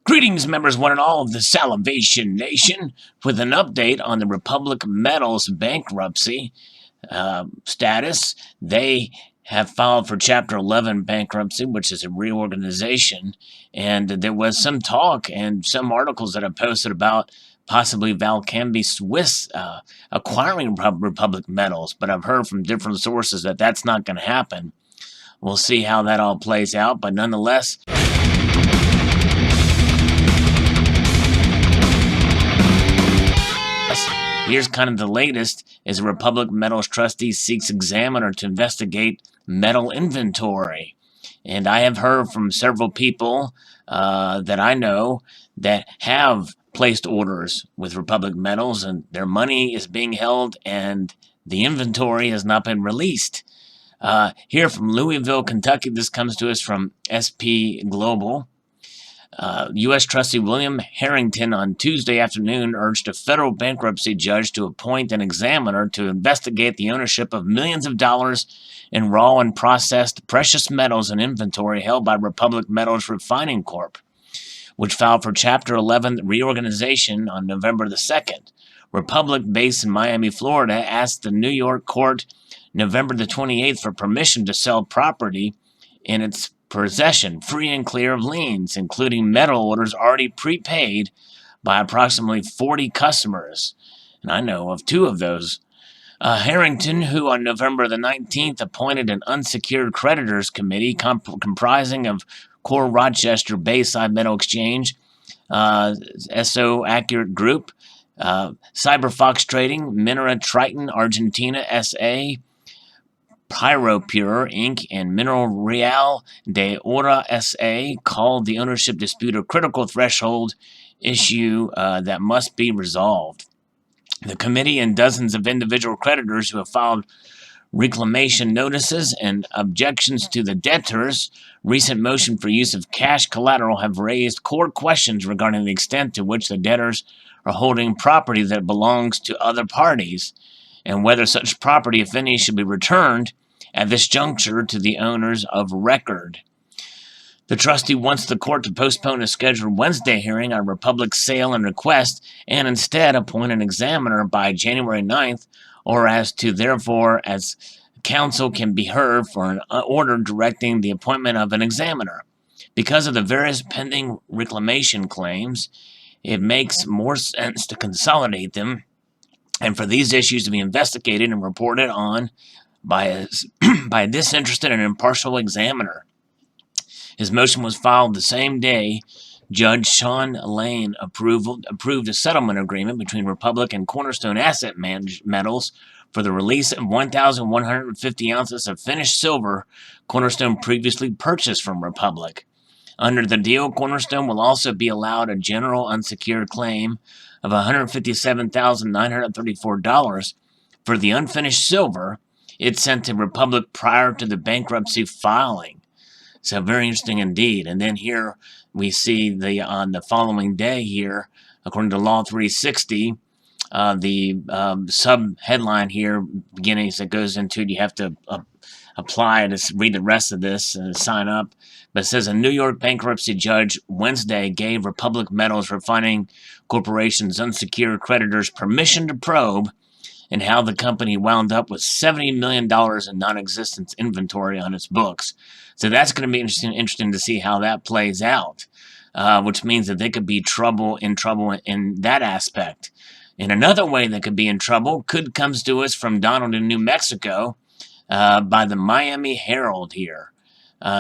Greetings, members one and all of the Salivation Nation, with an update on the Republic Metal's bankruptcy status. They have filed for Chapter 11 bankruptcy, which is a reorganization, and there was some talk and some articles that I posted about possibly Valcambi Swiss acquiring Republic Metals, but I've heard from different sources that that's not going to happen. We'll see how that all plays out, but nonetheless, here's kind of the latest, is Republic Metals Trustee seeks examiner to investigate metal inventory. And I have heard from several people that I know that have placed orders with Republic Metals, and their money is being held and the inventory has not been released. Here from Louisville, Kentucky, this comes to us from SP Global. U.S. Trustee William Harrington on Tuesday afternoon urged a federal bankruptcy judge to appoint an examiner to investigate the ownership of millions of dollars in raw and processed precious metals and inventory held by Republic Metals Refining Corp., which filed for Chapter 11 reorganization on November the 2nd. Republic, based in Miami, Florida, asked the New York court November the 28th for permission to sell property in its possession, free and clear of liens, including metal orders already prepaid by approximately 40 customers. And I know of two of those. Harrington, who on November the 19th appointed an unsecured creditors committee comprising of Core Rochester Bayside Metal Exchange, SO Accurate Group, Cyberfox Trading, Minera Triton Argentina SA, Pyropure Inc., and Mineral Real de Ora SA, called the ownership dispute a critical threshold issue that must be resolved. The committee and dozens of individual creditors who have filed reclamation notices and objections to the debtors' recent motion for use of cash collateral have raised core questions regarding the extent to which the debtors are holding property that belongs to other parties, and whether such property, if any, should be returned at this juncture to the owners of record. The trustee wants the court to postpone a scheduled Wednesday hearing on Republic's sale and request, and instead appoint an examiner by January 9th, or as counsel can be heard for an order directing the appointment of an examiner. Because of the various pending reclamation claims, it makes more sense to consolidate them and for these issues to be investigated and reported on by a disinterested and impartial examiner. His motion was filed the same day Judge Sean Lane approved a settlement agreement between Republic and Cornerstone Asset Metals for the release of 1,150 ounces of finished silver Cornerstone previously purchased from Republic. Under the deal, Cornerstone will also be allowed a general unsecured claim of $157,934 for the unfinished silver it sent to Republic prior to the bankruptcy filing. So very interesting indeed. And then here we see on the following day here, according to Law 360, the sub-headline here, beginning as it goes into it, you have to apply to read the rest of this and sign up. But it says a New York bankruptcy judge Wednesday gave Republic Metals Refining Corporation's unsecured creditors permission to probe and how the company wound up with $70 million in non-existent inventory on its books. So that's going to be interesting to see how that plays out, which means that they could be in trouble in that aspect. And another way they could be in trouble comes to us from Donald in New Mexico by the Miami Herald here.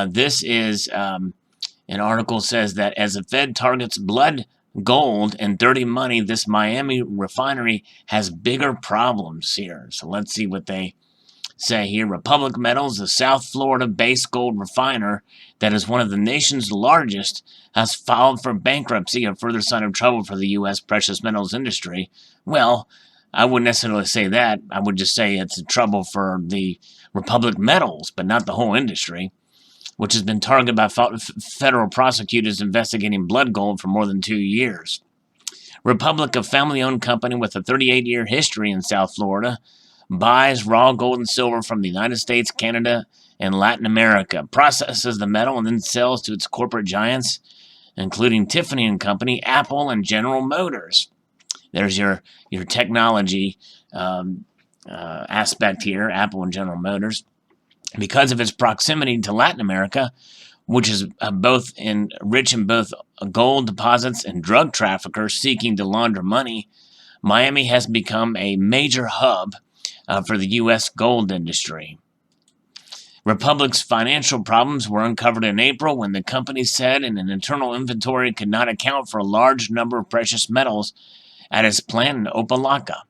This is an article says that as the Fed targets blood, gold, and dirty money, this Miami refinery has bigger problems here. So let's see what they say here. Republic Metals, a South Florida-based gold refiner that is one of the nation's largest, has filed for bankruptcy, a further sign of trouble for the U.S. precious metals industry. Well, I wouldn't necessarily say that. I would just say it's a trouble for the Republic Metals, but not the whole industry, which has been targeted by federal prosecutors investigating blood gold for more than 2 years. Republic, a family-owned company with a 38-year history in South Florida, buys raw gold and silver from the United States, Canada, and Latin America, processes the metal, and then sells to its corporate giants including Tiffany and Company, Apple, and General Motors. There's your technology aspect here, Apple and General Motors. Because of its proximity to Latin America, which is rich in both gold deposits and drug traffickers seeking to launder money, Miami has become a major hub for the U.S. gold industry. Republic's financial problems were uncovered in April when the company said an internal inventory could not account for a large number of precious metals at its plant in Opa-locka.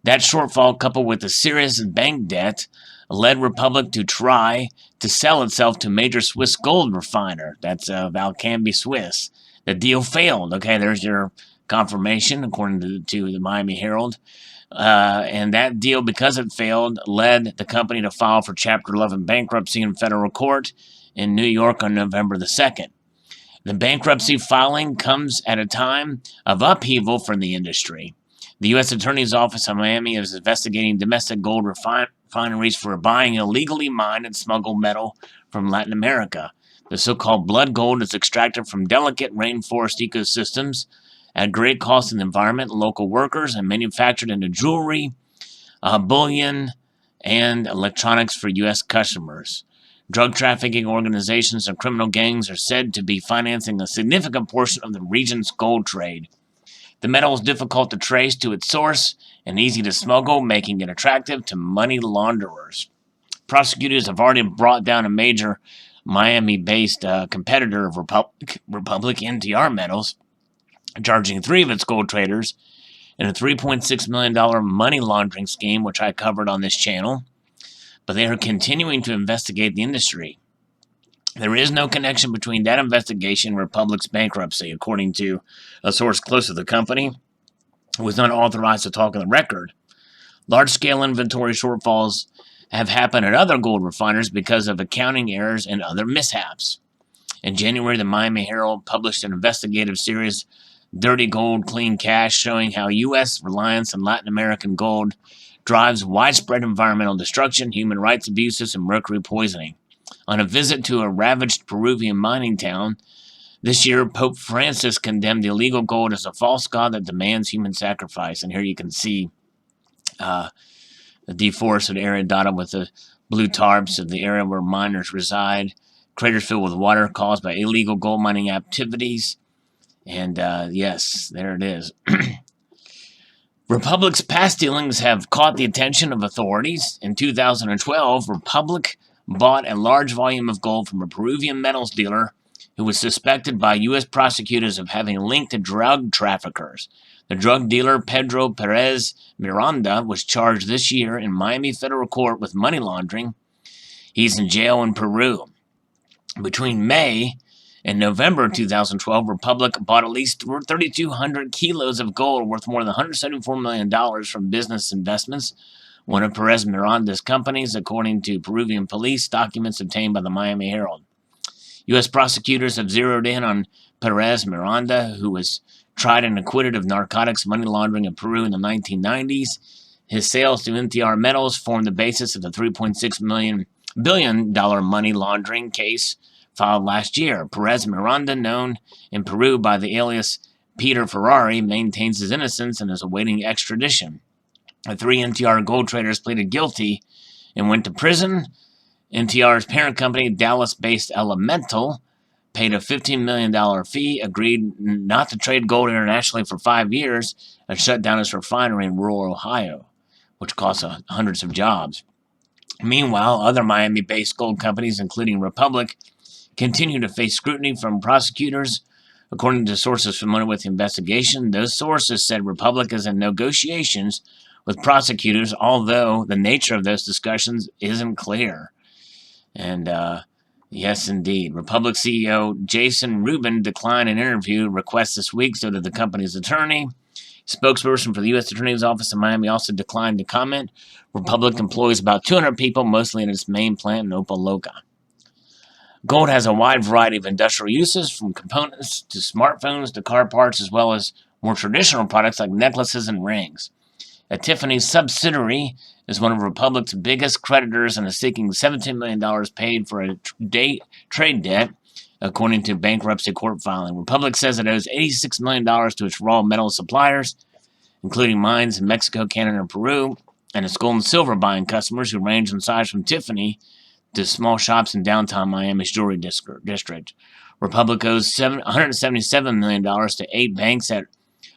That shortfall, coupled with a serious bank debt, led Republic to try to sell itself to major Swiss gold refiner. That's Valcambi Swiss. The deal failed. Okay, there's your confirmation, according to the Miami Herald. And that deal, because it failed, led the company to file for Chapter 11 bankruptcy in federal court in New York on November the 2nd. The bankruptcy filing comes at a time of upheaval for the industry. The U.S. Attorney's Office in Miami is investigating domestic gold refineries for buying illegally mined and smuggled metal from Latin America. The so-called blood gold is extracted from delicate rainforest ecosystems at great cost to the environment, local workers, and manufactured into jewelry, bullion, and electronics for U.S. customers. Drug trafficking organizations and criminal gangs are said to be financing a significant portion of the region's gold trade. The metal is difficult to trace to its source and easy to smuggle, making it attractive to money launderers. Prosecutors have already brought down a major Miami-based competitor of Republic, NTR Metals, charging 3 of its gold traders in a $3.6 million money laundering scheme, which I covered on this channel. But they are continuing to investigate the industry. There is no connection between that investigation and Republic's bankruptcy, according to a source close to the company, who was not authorized to talk on the record. Large-scale inventory shortfalls have happened at other gold refiners because of accounting errors and other mishaps. In January, the Miami Herald published an investigative series, Dirty Gold, Clean Cash, showing how U.S. reliance on Latin American gold drives widespread environmental destruction, human rights abuses, and mercury poisoning. On a visit to a ravaged Peruvian mining town this year, Pope Francis condemned illegal gold as a false god that demands human sacrifice. And here you can see the deforested area dotted with the blue tarps of the area where miners reside. Craters filled with water caused by illegal gold mining activities. And yes, there it is. Republic's past dealings have caught the attention of authorities. In 2012, Republic bought a large volume of gold from a Peruvian metals dealer who was suspected by U.S. prosecutors of having a link to drug traffickers. The drug dealer, Pedro Perez Miranda, was charged this year in Miami federal court with money laundering. He's in jail in Peru. Between May and November 2012, Republic bought at least 3,200 kilos of gold worth more than $174 million from business investments, one of Perez Miranda's companies, according to Peruvian police documents obtained by the Miami Herald. U.S. prosecutors have zeroed in on Perez Miranda, who was tried and acquitted of narcotics money laundering in Peru in the 1990s. His sales to NTR Metals formed the basis of the $3.6 billion money laundering case filed last year. Perez Miranda, known in Peru by the alias Peter Ferrari, maintains his innocence and is awaiting extradition. The 3 NTR gold traders pleaded guilty and went to prison. NTR's parent company, Dallas-based Elemental, paid a $15 million fee, agreed not to trade gold internationally for 5 years, and shut down its refinery in rural Ohio, which cost hundreds of jobs. Meanwhile, other Miami-based gold companies, including Republic, continue to face scrutiny from prosecutors. According to sources familiar with the investigation, those sources said Republic is in negotiations with prosecutors, although the nature of those discussions isn't clear. And yes, indeed. Republic CEO Jason Rubin declined an interview request this week, so did the company's attorney. Spokesperson for the U.S. Attorney's Office in Miami also declined to comment. Republic employs about 200 people, mostly in its main plant in Opa-locka. Gold has a wide variety of industrial uses, from components to smartphones to car parts, as well as more traditional products like necklaces and rings. A Tiffany's subsidiary is one of Republic's biggest creditors and is seeking $17 million paid for a trade debt according to bankruptcy court filing. Republic says it owes $86 million to its raw metal suppliers, including mines in Mexico, Canada, and Peru, and its gold and silver buying customers who range in size from Tiffany to small shops in downtown Miami's jewelry district. Republic owes $177 million to 8 banks that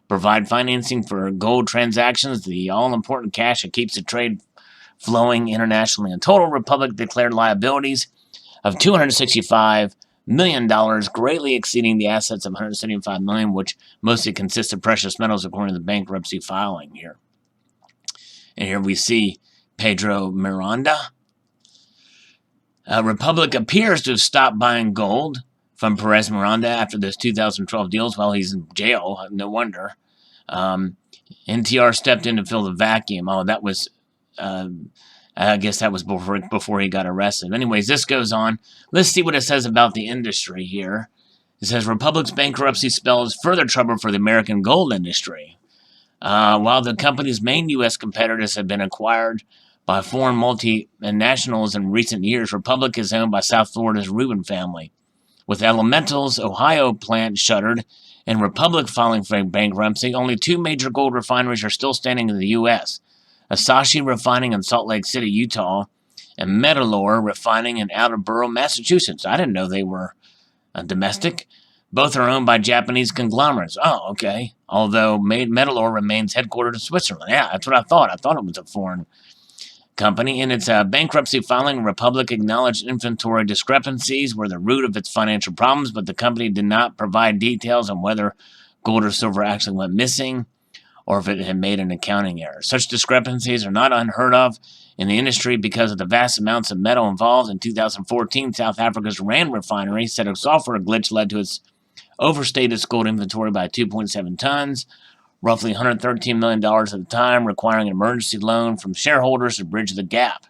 provide financing for gold transactions, the all-important cash that keeps the trade flowing internationally. In total, Republic declared liabilities of $265 million, greatly exceeding the assets of $175 million, which mostly consists of precious metals, according to the bankruptcy filing here. And here we see Pedro Miranda. Republic appears to have stopped buying gold from Perez Miranda after those 2012 deals while he's in jail. No wonder. NTR stepped in to fill the vacuum. Oh, that was, I guess that was before he got arrested. Anyways, this goes on. Let's see what it says about the industry here. It says Republic's bankruptcy spells further trouble for the American gold industry. While the company's main U.S. competitors have been acquired by foreign multinationals in recent years, Republic is owned by South Florida's Rubin family. With Elemental's Ohio plant shuttered and Republic filing for bankruptcy, only 2 major gold refineries are still standing in the U.S. Asahi Refining in Salt Lake City, Utah, and Metalor Refining in Attleboro, Massachusetts. I didn't know they were domestic. Both are owned by Japanese conglomerates. Oh, okay. Although Metalor remains headquartered in Switzerland. Yeah, that's what I thought. I thought it was a foreign company. In its bankruptcy filing, Republic acknowledged inventory discrepancies were the root of its financial problems, but the company did not provide details on whether gold or silver actually went missing or if it had made an accounting error. Such discrepancies are not unheard of in the industry because of the vast amounts of metal involved. In 2014, South Africa's Rand refinery said a software glitch led to its overstated its gold inventory by 2.7 tons, roughly $113 million at the time, requiring an emergency loan from shareholders to bridge the gap.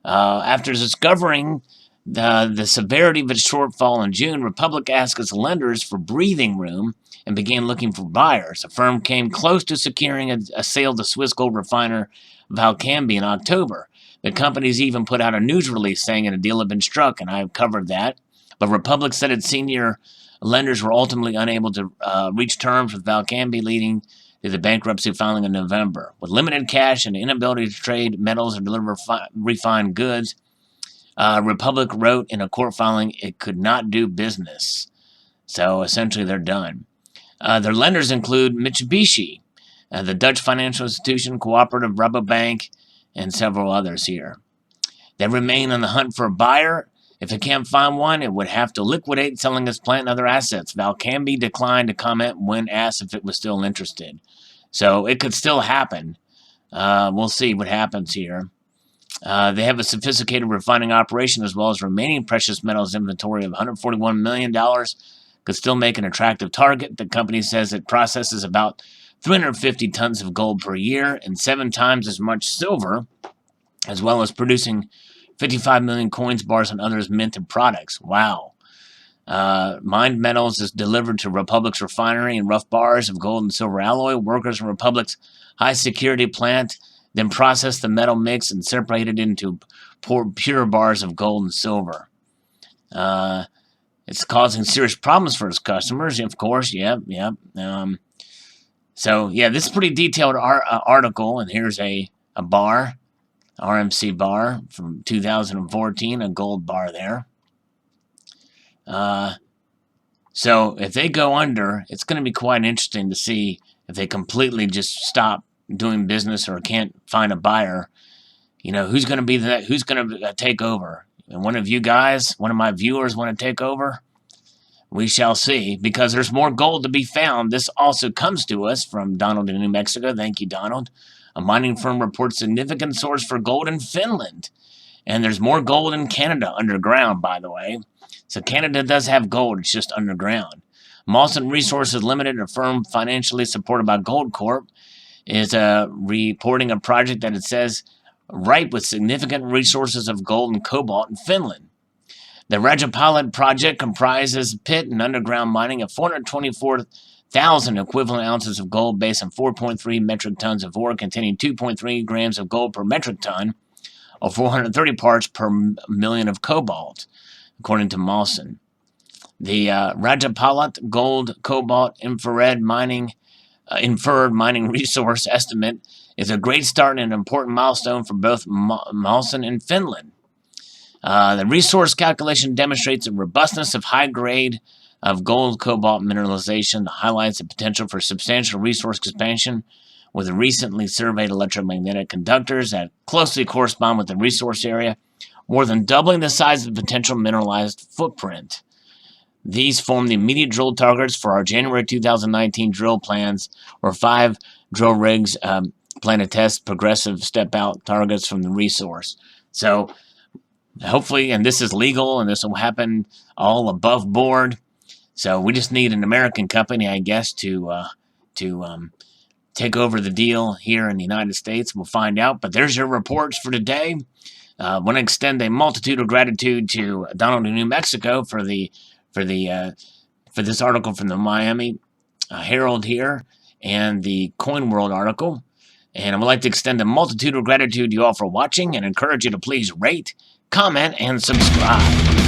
After discovering the severity of its shortfall in June, Republic asked its lenders for breathing room and began looking for buyers. The firm came close to securing a sale to Swiss gold refiner Valcambi in October. The companies even put out a news release saying a deal had been struck, and I've covered that. But Republic said its senior lenders were ultimately unable to reach terms with Valcambi, leading to the bankruptcy filing in November. With limited cash and the inability to trade metals or deliver refined goods, Republic wrote in a court filing it could not do business. So essentially they're done. Their lenders include Mitsubishi, the Dutch financial institution, Cooperative Rabobank, and several others here. They remain on the hunt for a buyer. If it can't find one, it would have to liquidate, selling its plant and other assets. Valcambi declined to comment when asked if it was still interested. So it could still happen. We'll see what happens here. They have a sophisticated refining operation as well as remaining precious metals inventory of $141 million. Could still make an attractive target. The company says it processes about 350 tons of gold per year and 7 times as much silver, as well as producing 55 million coins, bars, and others minted products. Wow. Mined metals is delivered to Republic's refinery in rough bars of gold and silver alloy. Workers in Republic's high-security plant then process the metal mix and separate it into pure bars of gold and silver. It's causing serious problems for its customers, of course. Yep. So, yeah, this is a pretty detailed article, and here's a bar, RMC bar from 2014, a gold bar there. So if they go under, it's going to be quite interesting to see if they completely just stop doing business or can't find a buyer. You know, who's going to take over? And one of you guys, one of my viewers want to take over? We shall see, because there's more gold to be found. This also comes to us from Donald in New Mexico. Thank you, Donald. A mining firm reports significant source for gold in Finland. And there's more gold in Canada underground, by the way. So Canada does have gold. It's just underground. Mawson Resources Limited, a firm financially supported by Gold Corp, is reporting a project that it says ripe with significant resources of gold and cobalt in Finland. The Rajapalad project comprises pit and underground mining of 424,000 equivalent ounces of gold based on 4.3 metric tons of ore containing 2.3 grams of gold per metric ton, or 430 parts per million of cobalt, according to Mawson. The Rajapalat gold, cobalt, inferred mining resource estimate is a great start and an important milestone for both Malsen and Finland. The resource calculation demonstrates the robustness of high grade of gold cobalt mineralization, highlights the potential for substantial resource expansion with the recently surveyed electromagnetic conductors that closely correspond with the resource area, more than doubling the size of the potential mineralized footprint. These form the immediate drill targets for our January 2019 drill plans, where 5 drill rigs plan to test progressive step-out targets from the resource. So hopefully, and this is legal, and this will happen all above board. So we just need an American company, I guess, to take over the deal here in the United States. We'll find out. But there's your reports for today. I want to extend a multitude of gratitude to Donald in New Mexico for this article from the Miami Herald here and the Coin World article. And I would like to extend a multitude of gratitude to you all for watching and encourage you to please rate, comment, and subscribe.